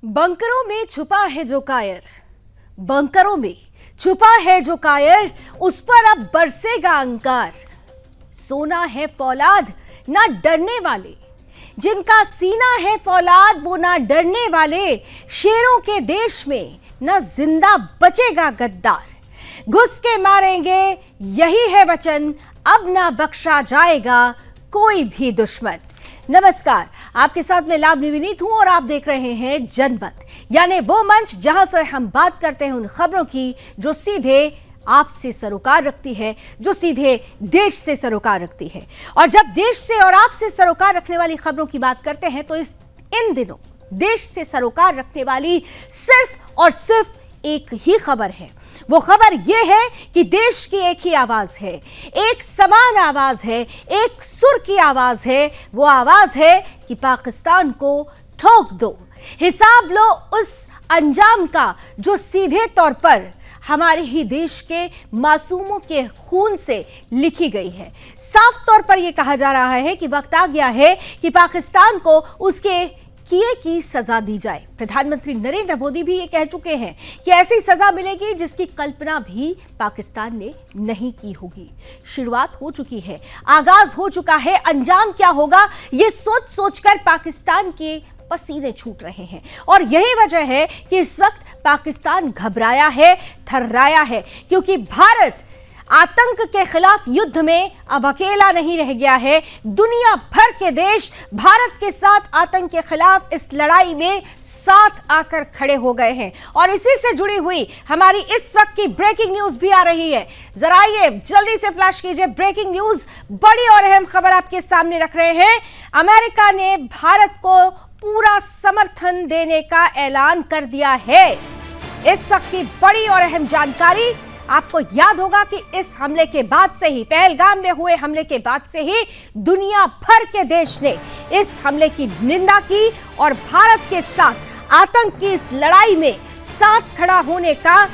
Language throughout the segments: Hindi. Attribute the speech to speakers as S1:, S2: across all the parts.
S1: बंकरों में छुपा है जो कायर, बंकरों में छुपा है जो कायर, उस पर अब बरसेगा अंगार। सोना है फौलाद ना डरने वाले, जिनका सीना है फौलाद वो ना डरने वाले। शेरों के देश में न जिंदा बचेगा गद्दार। घुस के मारेंगे यही है वचन, अब ना बख्शा जाएगा कोई भी दुश्मन। नमस्कार, आपके साथ मैं लाभ निविनीत हूं और आप देख रहे हैं जनमत, यानी वो मंच जहां से हम बात करते हैं उन खबरों की जो सीधे आपसे सरोकार रखती है, जो सीधे देश से सरोकार रखती है। और जब देश से और आपसे सरोकार रखने वाली खबरों की बात करते हैं तो इन दिनों देश से सरोकार रखने वाली सिर्फ और सिर्फ एक ही खबर है। वो खबर ये है कि देश की एक ही आवाज है, एक समान आवाज है, एक सुर की आवाज है। वो आवाज है कि पाकिस्तान को ठोक दो, हिसाब लो उस अंजाम का जो सीधे तौर पर हमारे ही देश के मासूमों के खून से लिखी गई है। साफ तौर पर यह कहा जा रहा है कि वक्त आ गया है कि पाकिस्तान को उसके किए की सजा दी जाए। प्रधानमंत्री नरेंद्र मोदी भी ये कह चुके हैं कि ऐसी सजा मिलेगी जिसकी कल्पना भी पाकिस्तान ने नहीं की होगी। शुरुआत हो चुकी है, आगाज हो चुका है, अंजाम क्या होगा ये सोच सोचकर पाकिस्तान के पसीने छूट रहे हैं। और यही वजह है कि इस वक्त पाकिस्तान घबराया है, थर्राया है, क्योंकि भारत आतंक के खिलाफ युद्ध में अब अकेला नहीं रह गया है। दुनिया भर के देश भारत के साथ आतंक के खिलाफ इस लड़ाई में साथ आकर खड़े हो गए हैं। और इसी से जुड़ी हुई हमारी इस वक्त की ब्रेकिंग न्यूज भी आ रही है। जरा आइए जल्दी से फ्लैश कीजिए ब्रेकिंग न्यूज। बड़ी और अहम खबर आपके सामने रख रहे हैं। अमेरिका ने भारत को पूरा समर्थन देने का ऐलान कर दिया है। इस वक्त की बड़ी और अहम जानकारी, आपको याद होगा कि इस हमले के बाद से ही, पहलगाम में हुए हमले के बाद से ही दुनिया भर के देश ने इस हमले की निंदा की और भारत के साथ आतंक की इस लड़ाई में साथ खड़ा होने का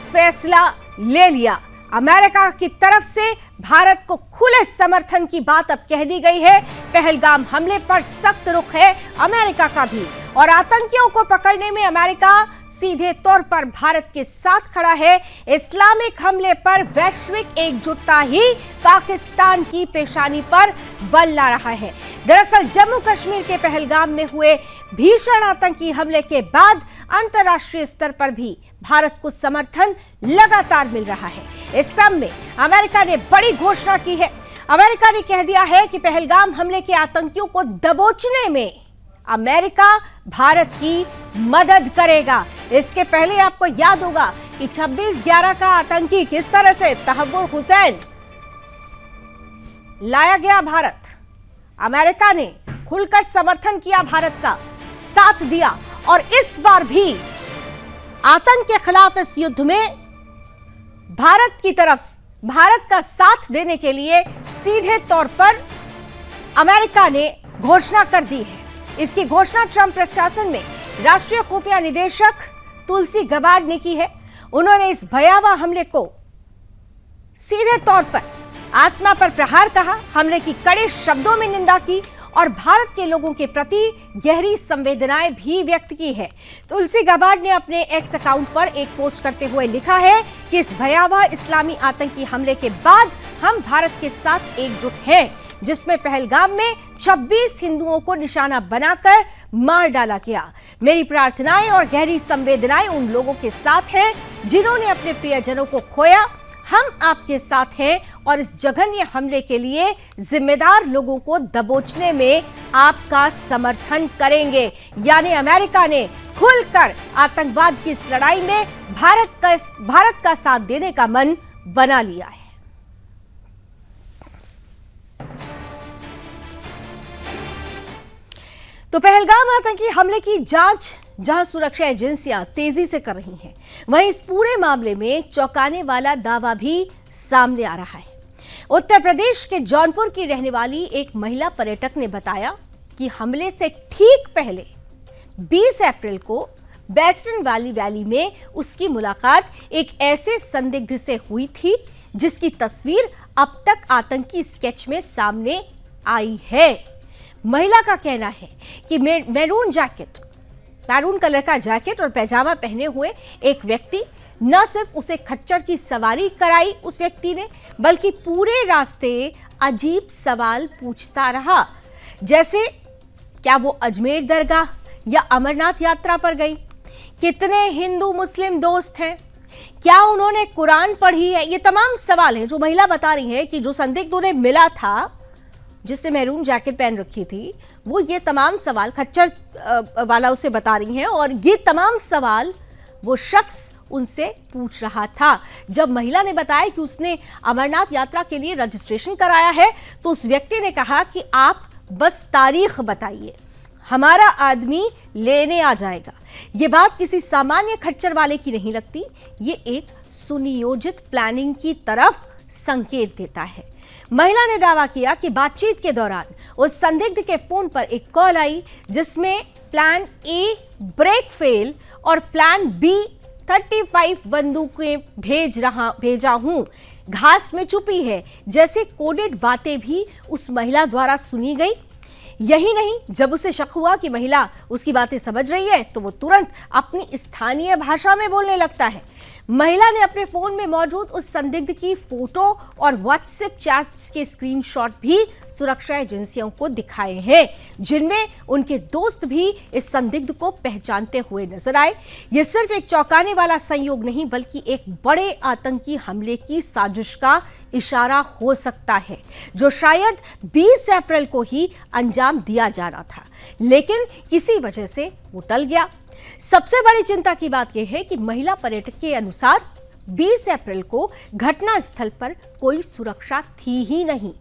S1: फैसला ले लिया। अमेरिका की तरफ से भारत को खुले समर्थन की बात अब कह दी गई है। पहलगाम हमले पर सख्त रुख है अमेरिका का भी, और आतंकियों को पकड़ने में अमेरिका सीधे तौर पर भारत के साथ खड़ा है। इस्लामिक हमले पर वैश्विक एकजुटता ही पाकिस्तान की पेशानी पर बल ला रहा है। दरअसल जम्मू कश्मीर के पहलगाम में हुए भीषण आतंकी हमले के बाद अंतर्राष्ट्रीय स्तर पर भी भारत को समर्थन लगातार मिल रहा है। इस क्रम में अमेरिका ने बड़ी घोषणा की है। अमेरिका ने कह दिया है कि पहलगाम हमले के आतंकियों को दबोचने में अमेरिका भारत की मदद करेगा। इसके पहले आपको याद होगा कि 26/11 का आतंकी किस तरह से तहव्वुर हुसैन लाया गया भारत। अमेरिका ने खुलकर समर्थन किया, भारत का साथ दिया, और इस बार भी आतंक के खिलाफ इस युद्ध में भारत की तरफ भारत का साथ देने के लिए सीधे तौर पर अमेरिका ने घोषणा कर दी है। इसकी घोषणा ट्रंप प्रशासन में राष्ट्रीय खुफिया निदेशक तुलसी गबार्ड ने की है। उन्होंने इस भयावह हमले को सीधे तौर पर आत्मा पर प्रहार कहा, हमले की कड़े शब्दों में निंदा की और भारत के लोगों के प्रति गहरी संवेदनाएं भी व्यक्त की है। तुलसी गबार्ड ने अपने एक्स अकाउंट पर एक पोस्ट करते हुए लिखा है कि इस भयावह इस्लामी आतंकी हमले के बाद हम भारत के साथ एकजुट हैं, जिसमें पहलगाम में 26 हिंदुओं को निशाना बनाकर मार डाला गया। मेरी प्रार्थनाएं और गहरी संवेदनाएं उन लोगों के साथ हैं जिन्होंने अपने प्रियजनों को खोया। हम आपके साथ हैं और इस जघन्य हमले के लिए जिम्मेदार लोगों को दबोचने में आपका समर्थन करेंगे। यानी अमेरिका ने खुलकर आतंकवाद की इस लड़ाई में भारत का साथ देने का मन बना लिया है। तो पहलगाम आतंकी हमले की जांच जहां सुरक्षा एजेंसियां तेजी से कर रही हैं, वहीं इस पूरे मामले में चौंकाने वाला दावा भी सामने आ रहा है। उत्तर प्रदेश के जौनपुर की रहने वाली एक महिला पर्यटक ने बताया कि हमले से ठीक पहले 20 अप्रैल को वेस्टर्न वैली में उसकी मुलाकात एक ऐसे संदिग्ध से हुई थी जिसकी तस्वीर अब तक आतंकी स्केच में सामने आई है। महिला का कहना है कि मैरून जैकेट, मैरून कलर का जैकेट और पैजामा पहने हुए एक व्यक्ति न सिर्फ उसे खच्चर की सवारी कराई उस व्यक्ति ने, बल्कि पूरे रास्ते अजीब सवाल पूछता रहा, जैसे क्या वो अजमेर दरगाह या अमरनाथ यात्रा पर गई, कितने हिंदू मुस्लिम दोस्त हैं, क्या उन्होंने कुरान पढ़ी है। ये तमाम सवाल हैं जो महिला बता रही है कि जो संदिग्ध उन्हें मिला था, जिसने मैरून जैकेट पहन रखी थी, वो ये तमाम सवाल खच्चर वाला उसे बता रही हैं और ये तमाम सवाल वो शख्स उनसे पूछ रहा था। जब महिला ने बताया कि उसने अमरनाथ यात्रा के लिए रजिस्ट्रेशन कराया है, तो उस व्यक्ति ने कहा कि आप बस तारीख बताइए, हमारा आदमी लेने आ जाएगा। ये बात किसी सामान्य खच्चर वाले की नहीं लगती, ये एक सुनियोजित प्लानिंग की तरफ संकेत देता है। महिला ने दावा किया कि बातचीत के दौरान उस संदिग्ध के फोन पर एक कॉल आई, जिसमें प्लान ए ब्रेक फेल और प्लान बी 35 बंदूकें भेजा हूं, घास में छुपी है, जैसे कोडेड बातें भी उस महिला द्वारा सुनी गई। यही नहीं, जब उसे शक हुआ कि महिला उसकी बातें समझ रही है, तो वो तुरंत अपनी स्थानीय भाषा में बोलने लगता है। महिला ने अपने फोन में मौजूद उस संदिग्ध की फोटो और व्हाट्सएप चैट्स के स्क्रीनशॉट भी सुरक्षा एजेंसियों को दिखाए हैं, जिनमें उनके दोस्त भी इस संदिग्ध को पहचानते हुए नजर आए। ये सिर्फ एक चौंकाने वाला संयोग नहीं, बल्कि एक बड़े आतंकी हमले की साजिश का इशारा हो सकता है, जो शायद 20 अप्रैल को ही अंजाम दिया जाना था, लेकिन किसी वजह से वो टल गया। सबसे बड़ी चिंता की बात यह है कि महिला पर्यटक के अनुसार 20 अप्रैल को घटना स्थल पर कोई सुरक्षा थी ही नहीं।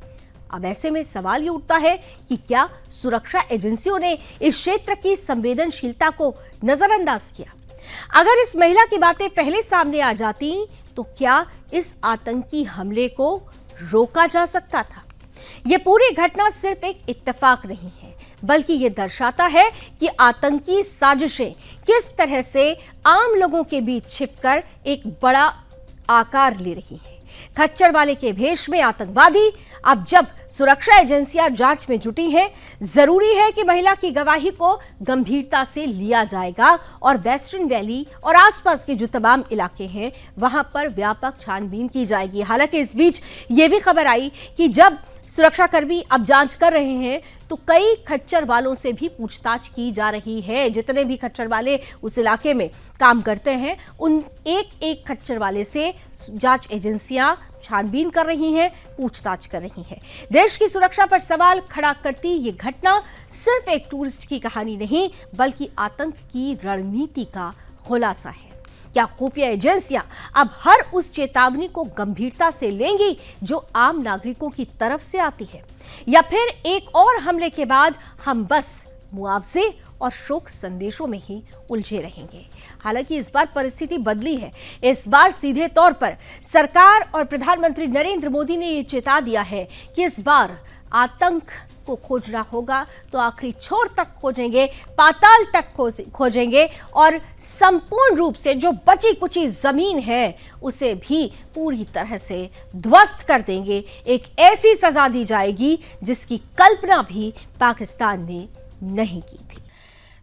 S1: अब ऐसे में सवाल ये उठता है कि क्या सुरक्षा एजेंसियों ने इस क्षेत्र की संवेदनशीलता को नजरअंदाज किया? अगर इस महिला की बातें पहले सामने आ जाती, तो क्या इस आतंकी हमले को रोका जा सकता था? यह पूरी घटना सिर्फ एक इत्तेफाक नहीं है, बल्कि ये दर्शाता है कि आतंकी साजिशें किस तरह से आम लोगों के बीच छिपकर एक बड़ा आकार ले रही हैं। खच्चर वाले के भेष में आतंकवादी। अब जब सुरक्षा एजेंसियां जांच में जुटी हैं, जरूरी है कि महिला की गवाही को गंभीरता से लिया जाएगा और वेस्टर्न वैली और आसपास के जो तमाम इलाके हैं, वहां पर व्यापक छानबीन की जाएगी। हालांकि इस बीच ये भी खबर आई कि जब सुरक्षाकर्मी अब जांच कर रहे हैं, तो कई खच्चर वालों से भी पूछताछ की जा रही है। जितने भी खच्चर वाले उस इलाके में काम करते हैं, उन एक एक खच्चर वाले से जांच एजेंसियां छानबीन कर रही हैं, पूछताछ कर रही हैं। देश की सुरक्षा पर सवाल खड़ा करती ये घटना सिर्फ एक टूरिस्ट की कहानी नहीं, बल्कि आतंक की रणनीति का खुलासा है। क्या खुफिया एजेंसियां अब हर उस चेतावनी को गंभीरता से लेंगी जो आम नागरिकों की तरफ से आती है, या फिर एक और हमले के बाद हम बस मुआवजे और शोक संदेशों में ही उलझे रहेंगे? हालांकि इस बार परिस्थिति बदली है। इस बार सीधे तौर पर सरकार और प्रधानमंत्री नरेंद्र मोदी ने ये चेता दिया है कि इस बार आतंक को खोजना होगा तो आखिरी छोर तक खोजेंगे, पाताल तक खोजेंगे और संपूर्ण रूप से जो बची कुची जमीन है उसे भी पूरी तरह से ध्वस्त कर देंगे। एक ऐसी सजा दी जाएगी जिसकी कल्पना भी पाकिस्तान ने नहीं की थी।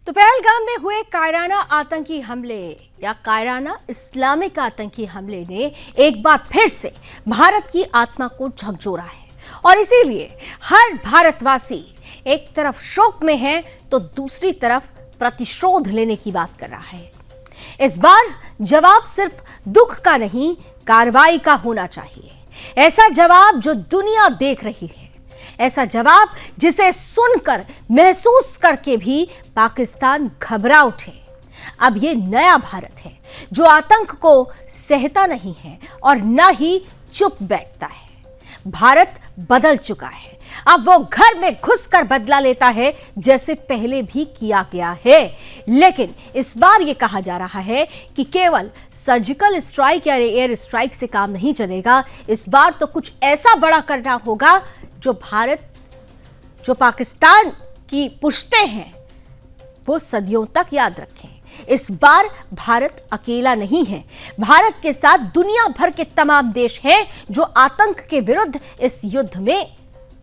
S1: तो पहलगाम में हुए कायराना आतंकी हमले या कायराना इस्लामिक आतंकी हमले ने एक बार फिर से भारत की आत्मा को झकझोरा है, और इसीलिए हर भारतवासी एक तरफ शोक में है तो दूसरी तरफ प्रतिशोध लेने की बात कर रहा है। इस बार जवाब सिर्फ दुख का नहीं, कार्रवाई का होना चाहिए। ऐसा जवाब जो दुनिया देख रही है, ऐसा जवाब जिसे सुनकर महसूस करके भी पाकिस्तान घबरा उठे। अब ये नया भारत है जो आतंक को सहता नहीं है और न ही चुप बैठता है। भारत बदल चुका है। अब वो घर में घुसकर बदला लेता है, जैसे पहले भी किया गया है। लेकिन इस बार ये कहा जा रहा है कि केवल सर्जिकल स्ट्राइक या एयर स्ट्राइक से काम नहीं चलेगा। इस बार तो कुछ ऐसा बड़ा करना होगा जो पाकिस्तान की पुश्तें हैं वो सदियों तक याद रखें। इस बार भारत अकेला नहीं है। भारत के साथ दुनिया भर के तमाम देश हैं जो आतंक के विरुद्ध इस युद्ध में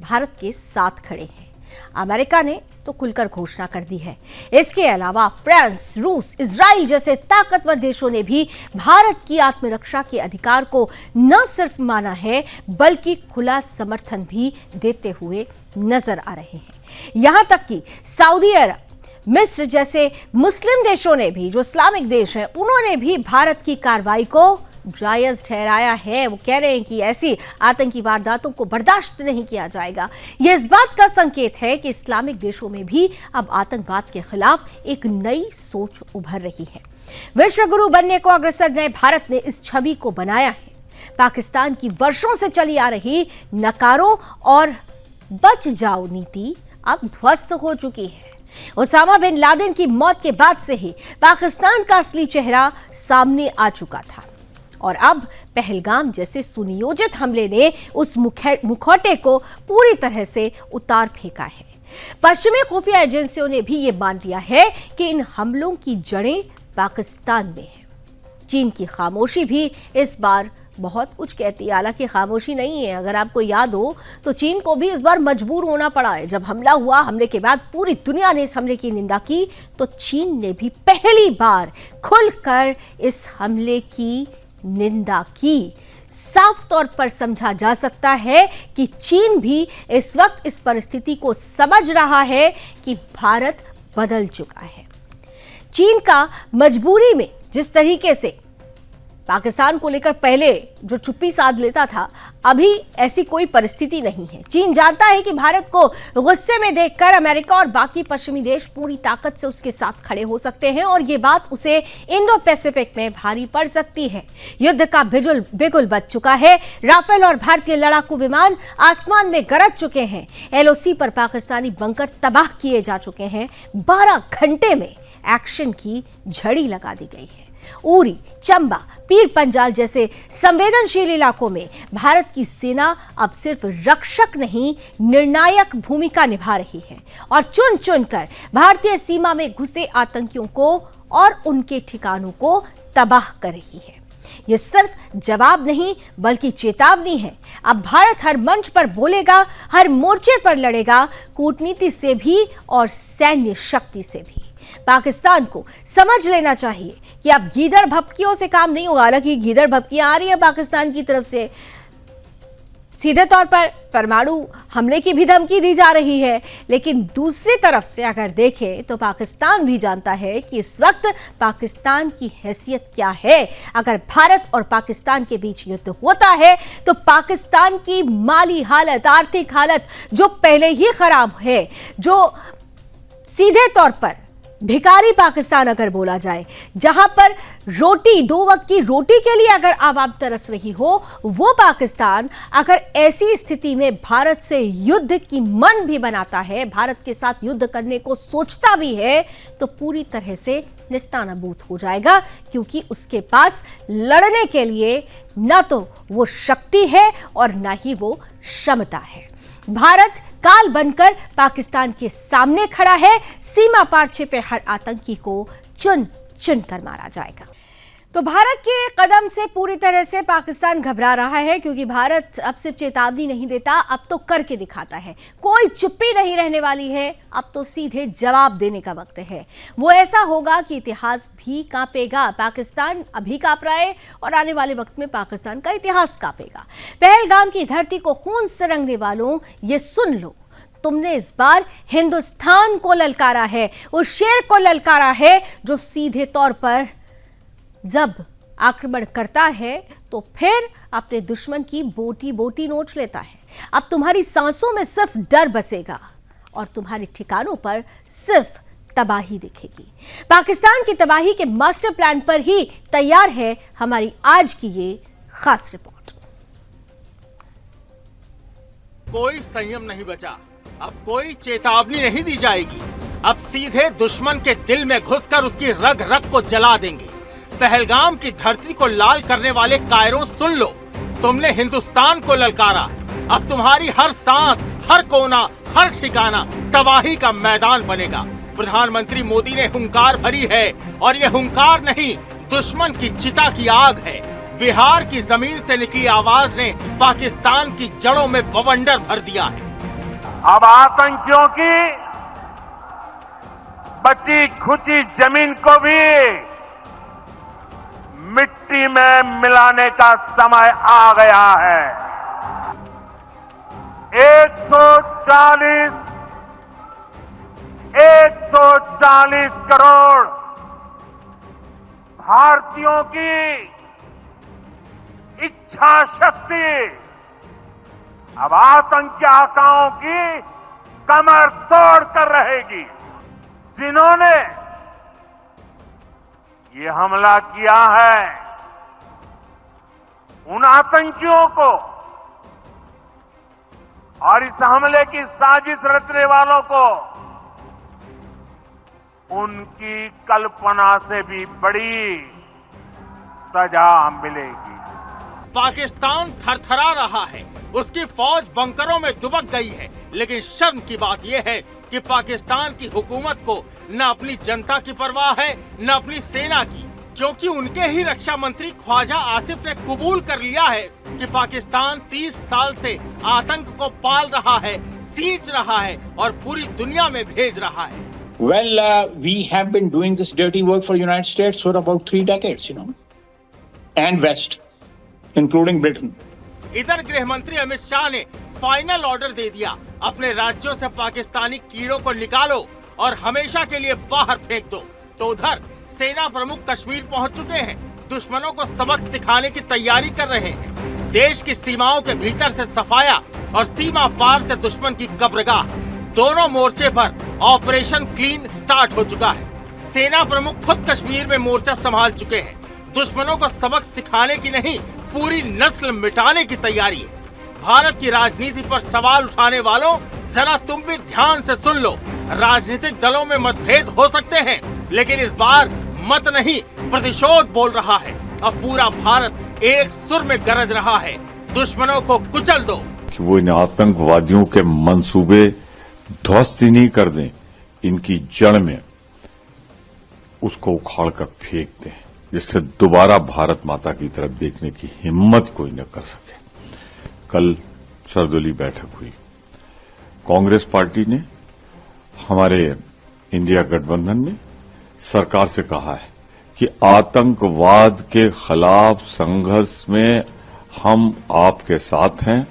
S1: भारत के साथ खड़े हैं। अमेरिका ने तो खुलकर घोषणा कर दी है। इसके अलावा फ्रांस, रूस, इजराइल जैसे ताकतवर देशों ने भी भारत की आत्मरक्षा के अधिकार को न सिर्फ माना है बल्कि खुला समर्थन भी देते हुए नजर आ रहे हैं। यहां तक कि सऊदी अरब, मिस्र जैसे मुस्लिम देशों ने भी, जो इस्लामिक देश हैं, उन्होंने भी भारत की कार्रवाई को जायज ठहराया है। वो कह रहे हैं कि ऐसी आतंकी वारदातों को बर्दाश्त नहीं किया जाएगा। यह इस बात का संकेत है कि इस्लामिक देशों में भी अब आतंकवाद के खिलाफ एक नई सोच उभर रही है। विश्व गुरु बनने को अग्रसर नए भारत ने इस छवि को बनाया है। पाकिस्तान की वर्षों से चली आ रही नकारो और बच जाओ नीति अब ध्वस्त हो चुकी है। ओसामा बिन लादेन की मौत के बाद से ही पाकिस्तान का असली चेहरा सामने आ चुका था और अब पहलगाम जैसे सुनियोजित हमले ने उस मुखौटे को पूरी तरह से उतार फेंका है। पश्चिमी खुफिया एजेंसियों ने भी ये मान लिया है कि इन हमलों की जड़ें पाकिस्तान में हैं। चीन की खामोशी भी इस बार बहुत कुछ कहती है। हालांकि खामोशी नहीं है, अगर आपको याद हो तो चीन को भी इस बार मजबूर होना पड़ा है। जब हमला हुआ, हमले के बाद पूरी दुनिया ने इस हमले की निंदा की, तो चीन ने भी पहली बार खुलकर इस हमले की निंदा की। साफ तौर पर समझा जा सकता है कि चीन भी इस वक्त इस परिस्थिति को समझ रहा है कि भारत बदल चुका है। चीन का मजबूरी में जिस तरीके से पाकिस्तान को लेकर पहले जो चुप्पी साध लेता था, अभी ऐसी कोई परिस्थिति नहीं है। चीन जानता है कि भारत को गुस्से में देखकर अमेरिका और बाकी पश्चिमी देश पूरी ताकत से उसके साथ खड़े हो सकते हैं और ये बात उसे इंडो पैसिफिक में भारी पड़ सकती है। युद्ध का बिगुल बज चुका है। राफेल और भारतीय लड़ाकू विमान आसमान में गरज चुके हैं। एलओसी पर पाकिस्तानी बंकर तबाह किए जा चुके हैं। 12 घंटे में एक्शन की झड़ी लगा दी गई है। उरी, चंबा, पीर पंजाल जैसे संवेदनशील इलाकों में भारत की सेना अब सिर्फ रक्षक नहीं, निर्णायक भूमिका निभा रही है और चुन चुनकर भारतीय सीमा में घुसे आतंकियों को और उनके ठिकानों को तबाह कर रही है। यह सिर्फ जवाब नहीं बल्कि चेतावनी है। अब भारत हर मंच पर बोलेगा, हर मोर्चे पर लड़ेगा, कूटनीति से भी और सैन्य शक्ति से भी। पाकिस्तान को समझ लेना चाहिए कि अब गीदड़ भपकियों से काम नहीं होगा। हालांकि गीदड़ भपकियां आ रही है पाकिस्तान की तरफ से, सीधे तौर पर परमाणु हमले की भी धमकी दी जा रही है, लेकिन दूसरी तरफ से अगर देखें तो पाकिस्तान भी जानता है कि इस वक्त पाकिस्तान की हैसियत क्या है। अगर भारत और पाकिस्तान के बीच युद्ध होता है तो पाकिस्तान की माली हालत, आर्थिक हालत जो पहले ही खराब है, जो सीधे तौर पर भिखारी पाकिस्तान अगर बोला जाए, जहां पर रोटी, 2 वक्त की रोटी के लिए अगर आवाम तरस रही हो, वो पाकिस्तान अगर ऐसी स्थिति में भारत से युद्ध की मन भी बनाता है, भारत के साथ युद्ध करने को सोचता भी है, तो पूरी तरह से निस्तानाबूद हो जाएगा, क्योंकि उसके पास लड़ने के लिए न तो वो शक्ति है और न ही वो क्षमता है। भारत काल बनकर पाकिस्तान के सामने खड़ा है। सीमा पार छिपे हर आतंकी को चुन चुन कर मारा जाएगा। तो भारत के कदम से पूरी तरह से पाकिस्तान घबरा रहा है, क्योंकि भारत अब सिर्फ चेतावनी नहीं देता, अब तो करके दिखाता है। कोई चुप्पी नहीं रहने वाली है, अब तो सीधे जवाब देने का वक्त है। वो ऐसा होगा कि इतिहास भी कांपेगा। पाकिस्तान अभी कांप रहा है और आने वाले वक्त में पाकिस्तान का इतिहास कांपेगा। पहलगाम की धरती को खून से रंगने वालों, ये सुन लो, तुमने इस बार हिंदुस्तान को ललकारा है, उस शेर को ललकारा है जो सीधे तौर पर जब आक्रमण करता है तो फिर अपने दुश्मन की बोटी बोटी नोच लेता है। अब तुम्हारी सांसों में सिर्फ डर बसेगा और तुम्हारे ठिकानों पर सिर्फ तबाही दिखेगी। पाकिस्तान की तबाही के मास्टर प्लान पर ही तैयार है हमारी आज की ये खास रिपोर्ट।
S2: कोई संयम नहीं बचा, अब कोई चेतावनी नहीं दी जाएगी। अब सीधे दुश्मन के दिल में घुसकर उसकी रग रग को जला देंगे। पहलगाम की धरती को लाल करने वाले कायरों, सुन लो, तुमने हिंदुस्तान को ललकारा। अब तुम्हारी हर सांस, हर कोना, हर ठिकाना तबाही का मैदान बनेगा। प्रधानमंत्री मोदी ने हुंकार भरी है और ये हुंकार नहीं, दुश्मन की चिता की आग है। बिहार की जमीन से निकली आवाज ने पाकिस्तान की जड़ों में बवंडर भर दिया है।
S3: अब आतंकियों की बची खुची जमीन को भी मिट्टी में मिलाने का समय आ गया है। 140 करोड़ भारतीयों की इच्छा शक्ति अब आतंकी आकाओं की कमर तोड़ कर रहेगी। जिन्होंने ये हमला किया है, उन आतंकियों को और इस हमले की साजिश रचने वालों को उनकी कल्पना से भी बड़ी सजा मिलेगी।
S2: पाकिस्तान थरथरा रहा है, उसकी फौज बंकरों में दुबक गई है, लेकिन शर्म की बात यह है कि पाकिस्तान की हुकूमत को न अपनी जनता की परवाह है न अपनी सेना की, क्योंकि उनके ही रक्षा मंत्री ख्वाजा आसिफ ने कबूल कर लिया है कि पाकिस्तान 30 साल से आतंक को पाल रहा है, सींच रहा है और पूरी दुनिया में भेज रहा है।
S4: Well, we have been doing this dirty work for United States for about 3 decades, and West, including Britain.
S2: इधर गृह मंत्री अमित शाह ने फाइनल ऑर्डर दे दिया, अपने राज्यों से पाकिस्तानी कीड़ों को निकालो और हमेशा के लिए बाहर फेंक दो। तो उधर सेना प्रमुख कश्मीर पहुंच चुके हैं, दुश्मनों को सबक सिखाने की तैयारी कर रहे हैं। देश की सीमाओं के भीतर से सफाया और सीमा पार से दुश्मन की कब्रगाह, दोनों मोर्चे पर ऑपरेशन क्लीन स्टार्ट हो चुका है। सेना प्रमुख खुद कश्मीर में मोर्चा संभाल चुके हैं। दुश्मनों को सबक सिखाने की नहीं, पूरी नस्ल मिटाने की तैयारी है। भारत की राजनीति पर सवाल उठाने वालों, जरा तुम भी ध्यान से सुन लो। राजनीतिक दलों में मतभेद हो सकते हैं, लेकिन इस बार मत नहीं प्रतिशोध बोल रहा है। अब पूरा भारत एक सुर में गरज रहा है, दुश्मनों को कुचल दो।
S5: कि वो इन आतंकवादियों के मंसूबे ध्वस्त ही नहीं कर दें, इनकी जड़ में उसको उखाड़ कर फेंक दें, जिससे दोबारा भारत माता की तरफ देखने की हिम्मत कोई न कर सके। कल सर्वदलीय बैठक हुई। कांग्रेस पार्टी ने, हमारे इंडिया गठबंधन ने सरकार से कहा है कि आतंकवाद के खिलाफ संघर्ष में हम आपके साथ हैं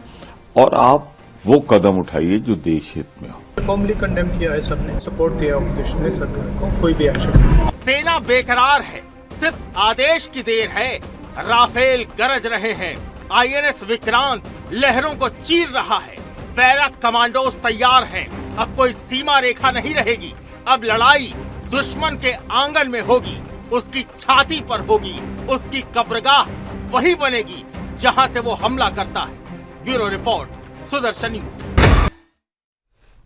S5: और आप वो कदम उठाइए जो देश हित में हो।
S6: फॉर्मली कंडेम किया है, सबने सपोर्ट दिया ऑपोजिशन ने सरकार को, कोई भी एक्शन नहीं।
S2: सेना बेकरार है, सिर्फ आदेश की देर है। राफेल गरज रहे हैं, आईएनएस विक्रांत लहरों को चीर रहा है, पैरा कमांडोज तैयार हैं। अब कोई सीमा रेखा नहीं रहेगी, अब लड़ाई दुश्मन के आंगन में होगी, उसकी छाती पर होगी, उसकी कब्रगाह वही बनेगी जहां से वो हमला करता है। Bureau report, Sudarshan news.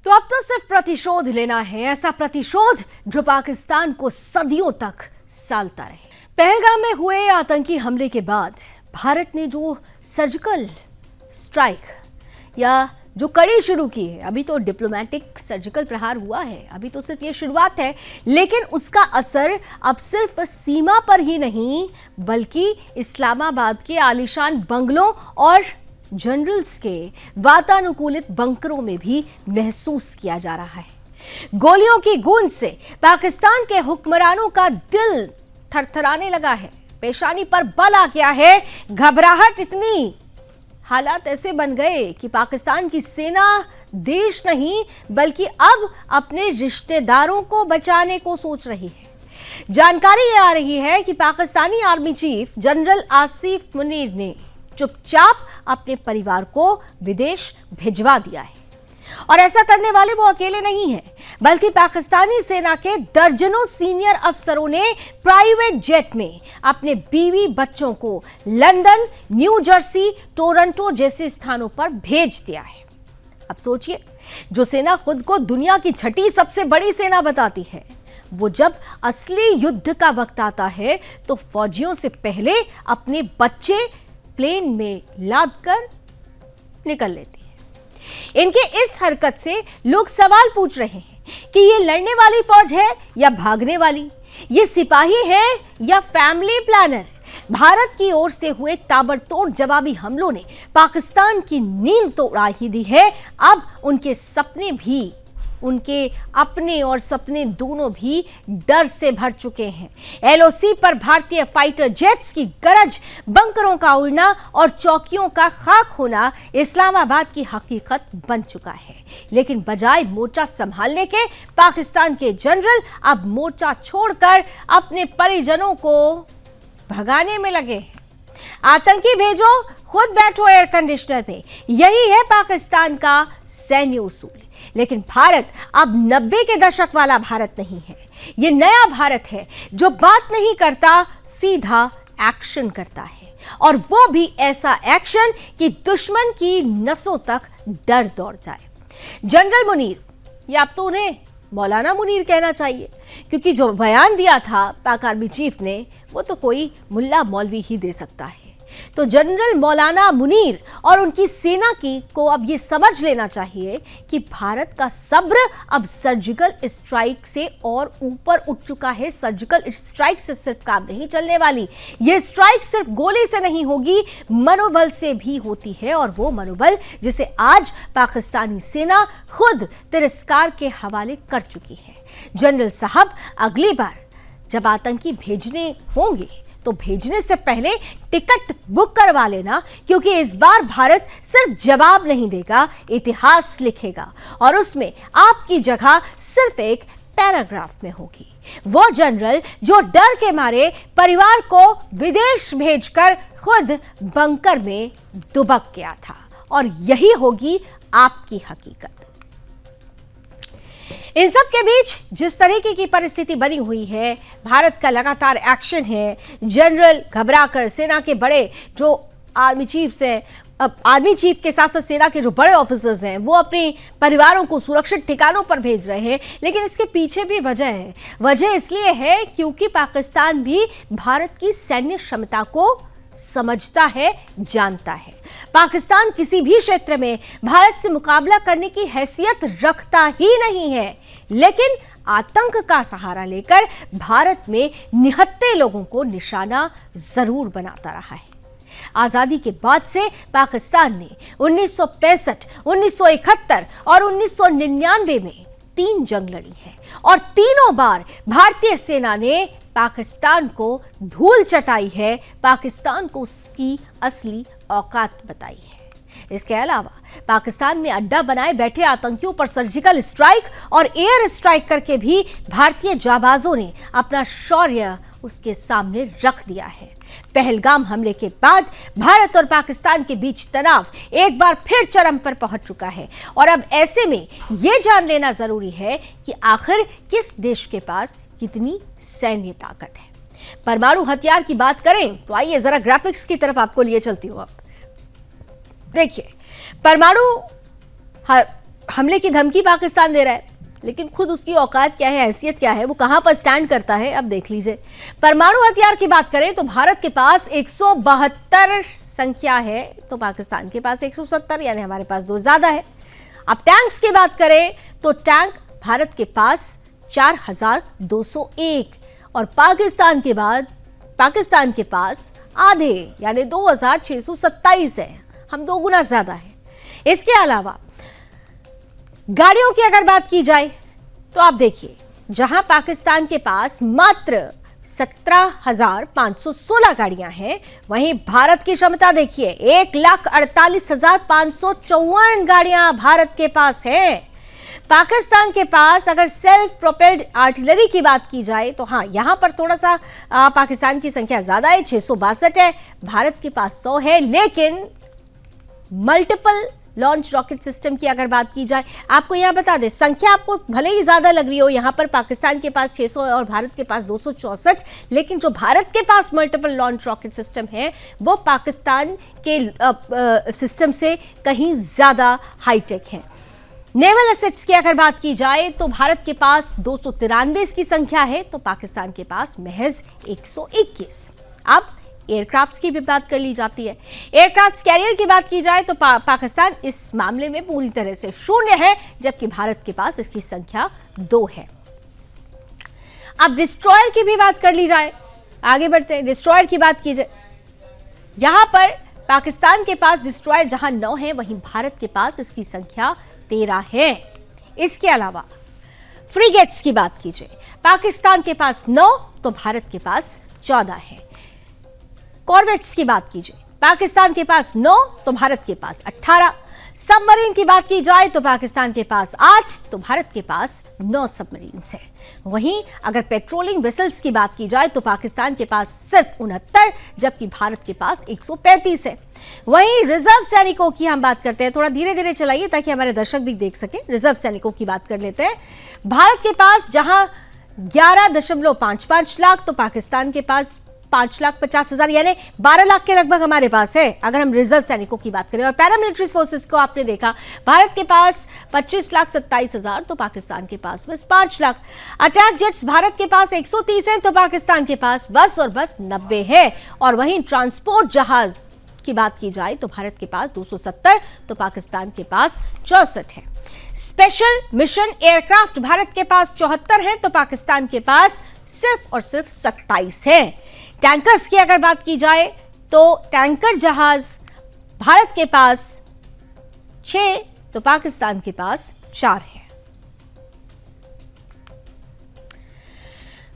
S1: तो अब तो सिर्फ प्रतिशोध लेना है, ऐसा प्रतिशोध जो पाकिस्तान को सदियों तक सालता रहे। पहलगाम में हुए आतंकी हमले के बाद भारत ने जो सर्जिकल स्ट्राइक या जो कड़ी शुरू की है, अभी तो डिप्लोमेटिक सर्जिकल प्रहार हुआ है, अभी तो सिर्फ ये शुरुआत है, लेकिन उसका असर अब सिर्फ सीमा पर ही नहीं बल्कि इस्लामाबाद के आलीशान बंगलों और जनरल्स के वातानुकूलित बंकरों में भी महसूस किया जा रहा है। गोलियों की गूंज से पाकिस्तान के हुक्मरानों का दिल थरथराने लगा है, पेशानी पर बल आ गया है, घबराहट इतनी, हालात ऐसे बन गए कि पाकिस्तान की सेना देश नहीं बल्कि अब अपने रिश्तेदारों को बचाने को सोच रही है। जानकारी ये आ रही है कि Pakistani army chief general Asif Munir ने चुपचाप अपने परिवार को विदेश भिजवा दिया है। और ऐसा करने वाले वो अकेले नहीं हैं, बल्कि पाकिस्तानी सेना के दर्जनों सीनियर अफसरों ने प्राइवेट जेट में अपने बीवी बच्चों को लंदन, न्यू जर्सी, टोरंटो जैसे स्थानों पर भेज दिया है। अब सोचिए, जो सेना खुद को दुनिया की छठी सबसे बड़ी सेना बताती है, वो जब असली युद्ध का वक्त आता है तो फौजियों से पहले अपने बच्चे प्लेन में लाद कर निकल लेती है। इनके इस हरकत से लोग सवाल पूछ रहे हैं कि ये लड़ने वाली फौज है या भागने वाली, ये सिपाही है या फैमिली प्लानर। भारत की ओर से हुए ताबड़तोड़ जवाबी हमलों ने पाकिस्तान की नींद तो उड़ा ही दी है, अब उनके सपने भी, उनके अपने और सपने दोनों भी डर से भर चुके हैं। एलओसी पर भारतीय फाइटर जेट्स की गरज, बंकरों का उड़ना और चौकियों का खाक होना इस्लामाबाद की हकीकत बन चुका है। लेकिन बजाय मोर्चा संभालने के, पाकिस्तान के जनरल अब मोर्चा छोड़कर अपने परिजनों को भगाने में लगे हैं। आतंकी भेजो, खुद बैठो एयर कंडीशनर पे, यही है पाकिस्तान का सैन्य उसूल। लेकिन भारत अब 90 के दशक वाला भारत नहीं है। ये नया भारत है जो बात नहीं करता, सीधा एक्शन करता है, और वो भी ऐसा एक्शन कि दुश्मन की नसों तक डर दौड़ जाए। जनरल मुनीर, या अब तो उन्हें मौलाना मुनीर कहना चाहिए, क्योंकि जो बयान दिया था पाक आर्मी चीफ ने, वो तो कोई मुल्ला मौलवी ही दे सकता है। तो जनरल मौलाना मुनीर और उनकी सेना को अब ये समझ लेना चाहिए कि भारत का सब्र अब सर्जिकल स्ट्राइक से और ऊपर उठ चुका है। सर्जिकल स्ट्राइक से सिर्फ काम नहीं चलने वाली, ये स्ट्राइक सिर्फ गोली से नहीं होगी, मनोबल से भी होती है, और वो मनोबल जिसे आज पाकिस्तानी सेना खुद तिरस्कार के हवाले कर चुकी है। जनरल साहब, अगली बार जब आतंकी भेजने होंगे तो भेजने से पहले टिकट बुक करवा लेना, क्योंकि इस बार भारत सिर्फ जवाब नहीं देगा, इतिहास लिखेगा, और उसमें आपकी जगह सिर्फ एक पैराग्राफ में होगी। वो जनरल जो डर के मारे परिवार को विदेश भेजकर खुद बंकर में दुबक गया था, और यही होगी आपकी हकीकत। इन सब के बीच जिस तरीके की परिस्थिति बनी हुई है, भारत का लगातार एक्शन है, जनरल घबराकर सेना के बड़े जो आर्मी चीफ्स हैं, अब आर्मी चीफ के साथ साथ सेना के जो बड़े ऑफिसर्स हैं, वो अपने परिवारों को सुरक्षित ठिकानों पर भेज रहे हैं। लेकिन इसके पीछे भी वजह है। वजह इसलिए है क्योंकि पाकिस्तान भी भारत की सैन्य क्षमता को समझता है, जानता है। पाकिस्तान किसी भी क्षेत्र में भारत से मुकाबला करने की हैसियत रखता ही नहीं है, लेकिन आतंक का सहारा लेकर भारत में निहत्थे लोगों को निशाना जरूर बनाता रहा है। आजादी के बाद से पाकिस्तान ने 1965, 1971 और 1999 में 3 जंग लड़ी है, और तीनों बार भारतीय सेना ने पाकिस्तान को धूल चटाई है, पाकिस्तान को उसकी असली औकात बताई है। इसके अलावा पाकिस्तान में अड्डा बनाए बैठे आतंकियों पर सर्जिकल स्ट्राइक और एयर स्ट्राइक करके भी भारतीय जाबाजों ने अपना शौर्य उसके सामने रख दिया है। पहलगाम हमले के बाद भारत और पाकिस्तान के बीच तनाव एक बार फिर चरम पर पहुंच चुका है, और अब ऐसे में यह जान लेना जरूरी है कि आखिर किस देश के पास कितनी सैन्य ताकत है। परमाणु हथियार की बात करें तो आइए जरा ग्राफिक्स की तरफ आपको लिए चलती हूं। अब देखिए, परमाणु हमले की धमकी पाकिस्तान दे रहा है, लेकिन खुद उसकी औकात क्या है, हैसियत क्या है, वो कहां पर स्टैंड करता है, अब देख लीजिए। परमाणु हथियार की बात करें तो भारत के पास 172 संख्या है, तो पाकिस्तान के पास 170, यानी हमारे पास 2 ज्यादा है। अब टैंक्स की बात करें तो टैंक भारत के पास 4201, और पाकिस्तान के पास आधे यानी 2627 है, हम 2 गुना ज्यादा है। इसके अलावा गाड़ियों की अगर बात की जाए तो आप देखिए, जहां पाकिस्तान के पास मात्र 17,516 गाड़ियां हैं, वहीं भारत की क्षमता देखिए 1,48,554 गाड़ियां भारत के पास हैं। पाकिस्तान के पास अगर सेल्फ प्रोपेल्ड आर्टिलरी की बात की जाए तो हाँ, यहां पर थोड़ा सा पाकिस्तान की संख्या ज्यादा है, 662 है, भारत के पास 100 है। लेकिन मल्टीपल लॉन्च रॉकेट सिस्टम की अगर बात की जाए, आपको यहां बता दें, संख्या आपको भले ही ज्यादा लग रही हो, यहां पर पाकिस्तान के पास 600 और भारत के पास 264, लेकिन जो भारत के पास मल्टीपल लॉन्च रॉकेट सिस्टम है वो पाकिस्तान के सिस्टम से कहीं ज्यादा हाईटेक है। नेवल एसेट्स की अगर बात की जाए तो भारत के पास 293 की संख्या है, तो पाकिस्तान के पास महज 121। अब एयरक्राफ्ट्स की भी बात कर ली जाती है। एयरक्राफ्ट्स कैरियर की बात की जाए तो पाकिस्तान इस मामले में पूरी तरह से शून्य है, जबकि भारत के पास इसकी संख्या 2 है। अब डिस्ट्रॉयर की भी बात कर ली जाए, आगे बढ़ते हैं। डिस्ट्रॉयर की बात की जाए यहां पर पाकिस्तान के पास डिस्ट्रॉयर जहां 9 है, वहीं भारत के पास इसकी संख्या 13 है। इसके अलावा फ्रीगेट्स की बात कीजिए, पाकिस्तान के पास 9 तो भारत के पास 14 है। कॉर्वेट्स की बात कीजिए, पाकिस्तान के पास 9 तो भारत के पास 18। सबमरीन की बात की जाए तो पाकिस्तान के पास 8 तो भारत के पास 9 सबमरीन्स हैं। वहीं अगर पेट्रोलिंग वेसल्स की बात की जाए तो पाकिस्तान के पास सिर्फ 69, जबकि भारत के पास 135 है। वहीं रिजर्व सैनिकों की हम बात करते हैं, थोड़ा धीरे धीरे चलाइए ताकि हमारे दर्शक भी देख सकें। रिजर्व सैनिकों की बात कर लेते हैं। भारत के पास जहां 11.55 लाख तो पाकिस्तान के पास 5,50,000 यानी 12 लाख के लगभग हमारे पास है अगर हम रिजर्व सैनिकों की बात करें। और पैरामिलिट्री फोर्सेस को आपने देखा, भारत के पास 25,27,000 तो पाकिस्तान के पास बस 5 लाख। अटैक जेट्स भारत के पास 130 हैं तो पाकिस्तान के पास बस और बस 90 है। और वहीं ट्रांसपोर्ट जहाज की बात की जाए तो भारत के पास 270 तो पाकिस्तान के पास 64 है। स्पेशल मिशन एयरक्राफ्ट भारत के पास 74 है तो पाकिस्तान के पास सिर्फ और सिर्फ 27 है। टैंकर्स की अगर बात की जाए तो टैंकर जहाज भारत के पास 6 तो पाकिस्तान के पास 4 है।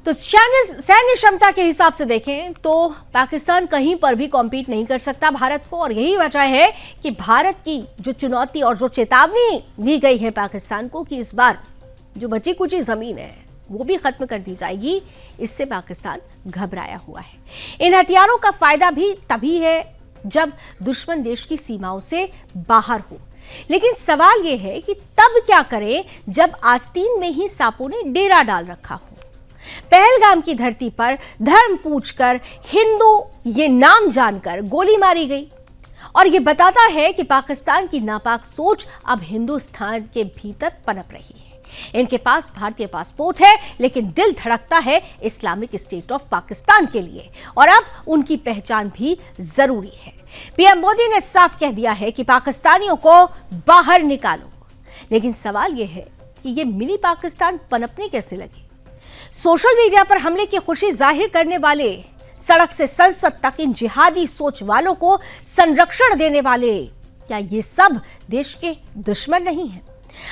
S1: तो सैन्य क्षमता के हिसाब से देखें तो पाकिस्तान कहीं पर भी कॉम्पीट नहीं कर सकता भारत को। और यही वजह है कि भारत की जो चुनौती और जो चेतावनी दी गई है पाकिस्तान को कि इस बार जो बची कुची जमीन है वो भी खत्म कर दी जाएगी, इससे पाकिस्तान घबराया हुआ है। इन हथियारों का फायदा भी तभी है जब दुश्मन देश की सीमाओं से बाहर हो। लेकिन सवाल यह है कि तब क्या करें जब आस्तीन में ही सांपों ने डेरा डाल रखा हो। पहलगाम की धरती पर धर्म पूछकर, हिंदू ये नाम जानकर गोली मारी गई। और यह बताता है कि पाकिस्तान की नापाक सोच अब हिंदुस्तान के भीतर पनप रही है। इनके पास भारतीय पासपोर्ट है लेकिन दिल धड़कता है इस्लामिक स्टेट ऑफ पाकिस्तान के लिए। और अब उनकी पहचान भी जरूरी है। पीएम मोदी ने साफ कह दिया है कि पाकिस्तानियों को बाहर निकालो। लेकिन सवाल यह है कि यह मिनी पाकिस्तान पनपने कैसे लगे। सोशल मीडिया पर हमले की खुशी जाहिर करने वाले, सड़क से संसद तक इन जिहादी सोच वालों को संरक्षण देने वाले, क्या ये सब देश के दुश्मन नहीं हैं?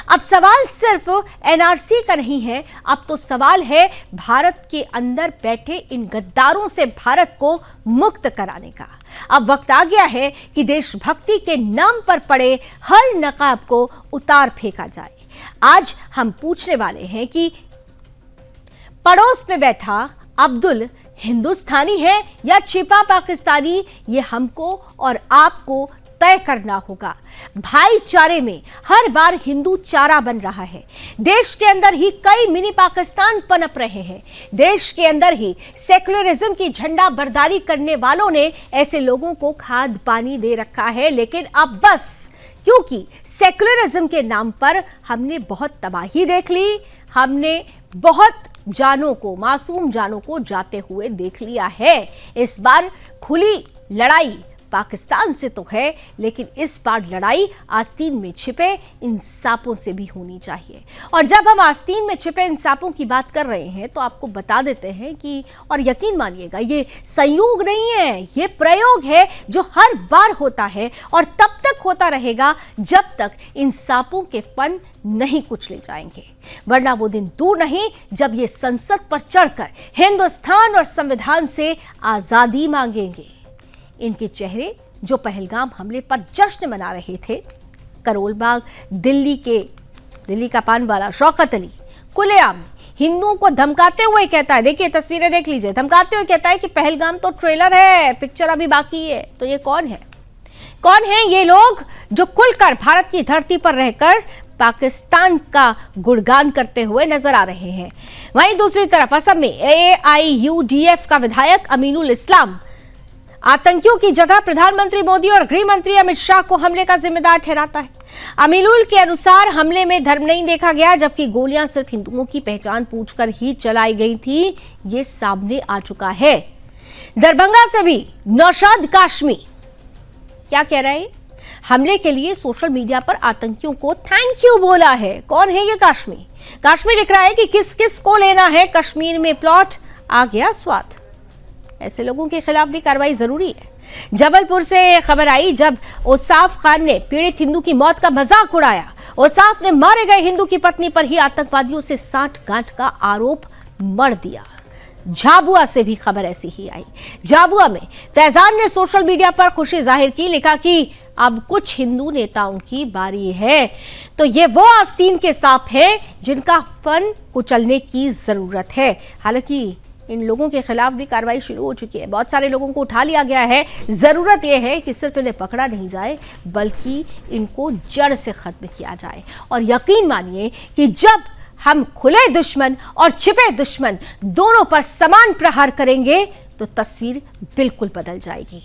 S1: अब सवाल सिर्फ एनआरसी का नहीं है, अब तो सवाल है भारत के अंदर बैठे इन गद्दारों से भारत को मुक्त कराने का। अब वक्त आ गया है कि देशभक्ति के नाम पर पड़े हर नकाब को उतार फेंका जाए। आज हम पूछने वाले हैं कि पड़ोस में बैठा अब्दुल हिंदुस्तानी है या छिपा पाकिस्तानी, ये हमको और आपको तय करना होगा। भाईचारे में हर बार हिंदू चारा बन रहा है। देश के अंदर ही कई मिनी पाकिस्तान पनप रहे हैं। देश के अंदर ही सेक्युलरिज्म की झंडा बरदारी करने वालों ने ऐसे लोगों को खाद पानी दे रखा है। लेकिन अब बस, क्योंकि सेक्युलरिज्म के नाम पर हमने बहुत तबाही देख ली, हमने बहुत जानों को, मासूम जानों को जाते हुए देख लिया है। इस बार खुली लड़ाई पाकिस्तान से तो है, लेकिन इस बार लड़ाई आस्तीन में छिपे इन सांपों से भी होनी चाहिए। और जब हम आस्तीन में छिपे इन सांपों की बात कर रहे हैं तो आपको बता देते हैं कि, और यकीन मानिएगा, ये संयोग नहीं है, ये प्रयोग है जो हर बार होता है और तब तक होता रहेगा जब तक इन सांपों के फन नहीं कुचले जाएंगे। वरना वो दिन दूर नहीं जब ये संसद पर चढ़कर हिंदुस्तान और संविधान से आजादी मांगेंगे। इनके चेहरे जो पहलगाम हमले पर जश्न मना रहे थे, करोल बाग, दिल्ली का पान वाला शौकत अली खुलेआम हिंदुओं को धमकाते हुए कहता है, देखिए तस्वीरें देख लीजिए, धमकाते हुए कहता है कि पहलगाम तो ट्रेलर है, पिक्चर अभी बाकी है। तो ये कौन है? कौन है ये लोग जो खुलकर भारत की धरती पर रहकर पाकिस्तान का गुणगान करते हुए नजर आ रहे हैं? वहीं दूसरी तरफ असम में AIUDF का विधायक अमीनुल इस्लाम आतंकियों की जगह प्रधानमंत्री मोदी और गृह मंत्री अमित शाह को हमले का जिम्मेदार ठहराता है। अमीनुल के अनुसार हमले में धर्म नहीं देखा गया, जबकि गोलियां सिर्फ हिंदुओं की पहचान पूछकर ही चलाई गई थी, ये सामने आ चुका है। दरभंगा से भी नौशाद काशमी क्या कह रहे हैं? हमले के लिए सोशल मीडिया पर आतंकियों को थैंक यू बोला है। कौन है ये काशमी? काशमी लिख रहा है कि किस किस को लेना है कश्मीर में प्लॉट, आ गया स्वाद। ऐसे लोगों के खिलाफ भी कार्रवाई जरूरी है। जबलपुर से खबर आई, जब औसाफ खान ने पीड़ित हिंदू की मौत का मजाक उड़ाया। औसाफ ने मारे गए हिंदू की पत्नी पर ही आतंकवादियों से साठगांठ का आरोप मढ़ दिया। झाबुआ से भी खबर ऐसी ही आई। झाबुआ में फैजान ने सोशल मीडिया पर खुशी जाहिर की, लिखा कि अब कुछ हिंदू नेताओं की बारी है, तो ये वो आस्तीन के सांप हैं जिनका फन कुचलने की जरूरत है। हालांकि इन लोगों के खिलाफ भी कार्रवाई शुरू हो चुकी है, बहुत सारे लोगों को उठा लिया गया है। जरूरत यह है कि सिर्फ इन्हें पकड़ा नहीं जाए, बल्कि इनको जड़ से खत्म किया जाए। और यकीन मानिए कि जब हम खुले दुश्मन और छिपे दुश्मन दोनों पर समान प्रहार करेंगे तो तस्वीर बिल्कुल बदल जाएगी।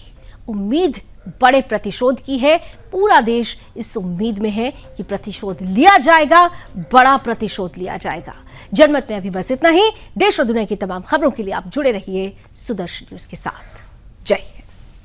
S1: उम्मीद बड़े प्रतिशोध की है, पूरा देश इस उम्मीद में है कि प्रतिशोध लिया जाएगा, बड़ा प्रतिशोध लिया जाएगा। जनमत में अभी बस इतना ही। देश और दुनिया की तमाम खबरों के लिए आप जुड़े रहिए सुदर्शन न्यूज के साथ। जय